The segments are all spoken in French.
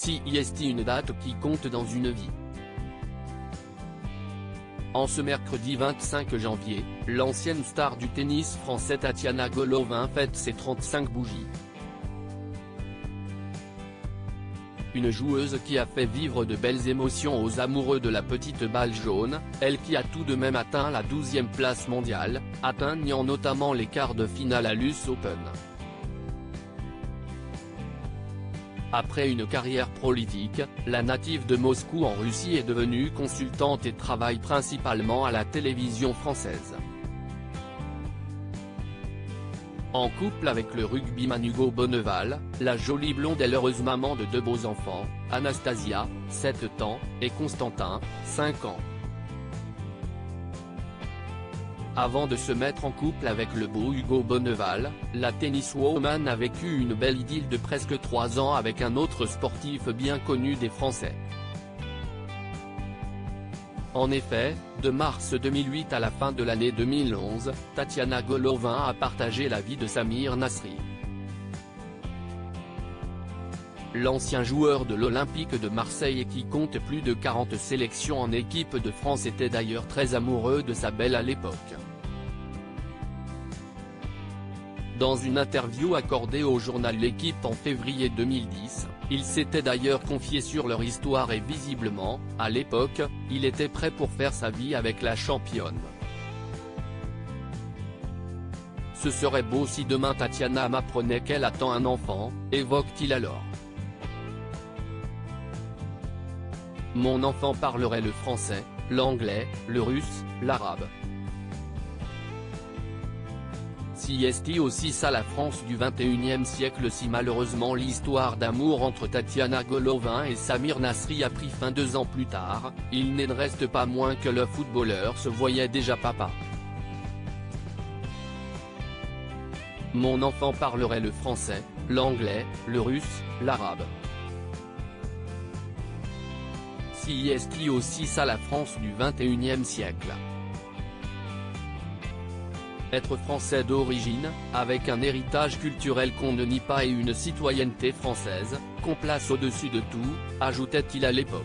CIST, une date qui compte dans une vie. En ce mercredi 25 janvier, l'ancienne star du tennis français Tatiana Golovin fête ses 35 bougies. Une joueuse qui a fait vivre de belles émotions aux amoureux de la petite balle jaune, elle qui a tout de même atteint la 12e place mondiale, atteignant notamment les quarts de finale à l'US Open. Après une carrière prolifique, la native de Moscou en Russie est devenue consultante et travaille principalement à la télévision française. En couple avec le rugbyman Hugo Bonneval, la jolie blonde est l'heureuse maman de deux beaux enfants, Anastasia, 7 ans, et Constantin, 5 ans. Avant de se mettre en couple avec le beau Hugo Bonneval, la tenniswoman a vécu une belle idylle de presque 3 ans avec un autre sportif bien connu des Français. En effet, de mars 2008 à la fin de l'année 2011, Tatiana Golovin a partagé la vie de Samir Nasri. L'ancien joueur de l'Olympique de Marseille et qui compte plus de 40 sélections en équipe de France était d'ailleurs très amoureux de sa belle à l'époque. Dans une interview accordée au journal L'Équipe en février 2010, il s'était d'ailleurs confié sur leur histoire et visiblement, à l'époque, il était prêt pour faire sa vie avec la championne. Ce serait beau si demain Tatiana m'apprenait qu'elle attend un enfant, évoque-t-il alors. Mon enfant parlerait le français, l'anglais, le russe, l'arabe. CIST aussi ça la France du 21e siècle. Si malheureusement l'histoire d'amour entre Tatiana Golovin et Samir Nasri a pris fin 2 ans plus tard, il ne reste pas moins que le footballeur se voyait déjà papa. Mon enfant parlerait le français, l'anglais, le russe, l'arabe. CIST aussi ça la France du 21e siècle. Être français d'origine, avec un héritage culturel qu'on ne nie pas et une citoyenneté française, qu'on place au-dessus de tout, ajoutait-il à l'époque.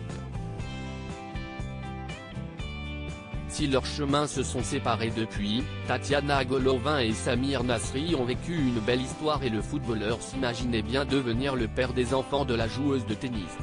Si leurs chemins se sont séparés depuis, Tatiana Golovin et Samir Nasri ont vécu une belle histoire et le footballeur s'imaginait bien devenir le père des enfants de la joueuse de tennis.